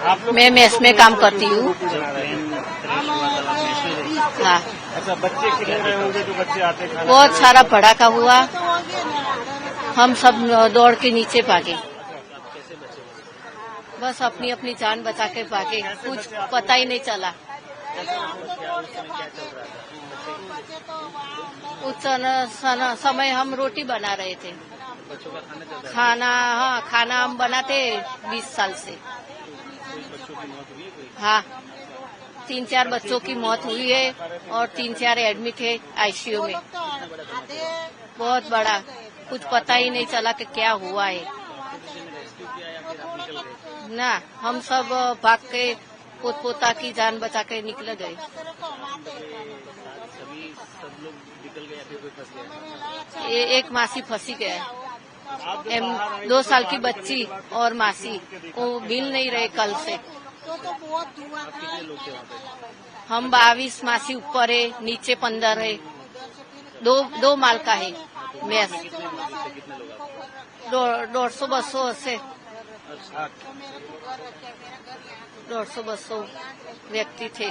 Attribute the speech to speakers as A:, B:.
A: आप लोग
B: मैं मेस में काम करती हूँ। हाँ,
A: अच्छा, बच्चे कितने रहे होंगे जो बच्चे आते खाना
B: बहुत
A: खाने?
B: सारा भड़ाका हुआ, हम सब दौड़ के नीचे भागे। बस अपनी अपनी जान बचा के भागे, कुछ पता ही नहीं चला। उस समय हम रोटी बना रहे थे। खाना हम बनाते 20 साल से। हाँ, 3-4 बच्चों की मौत हुई है और 3-4 एडमिट है आईसीयू में। बहुत बड़ा, कुछ पता ही नहीं चला कि क्या हुआ है ना। हम सब भाग के पोता की जान बचा के निकल गए। एक मासी फंसी गया, 2 साल की बच्ची और मासी, वो मिल नहीं रहे कल से। हम 22 मासी ऊपर है, नीचे 15 है, दो माल का है मैस। 150-200 से 150-200 व्यक्ति थे।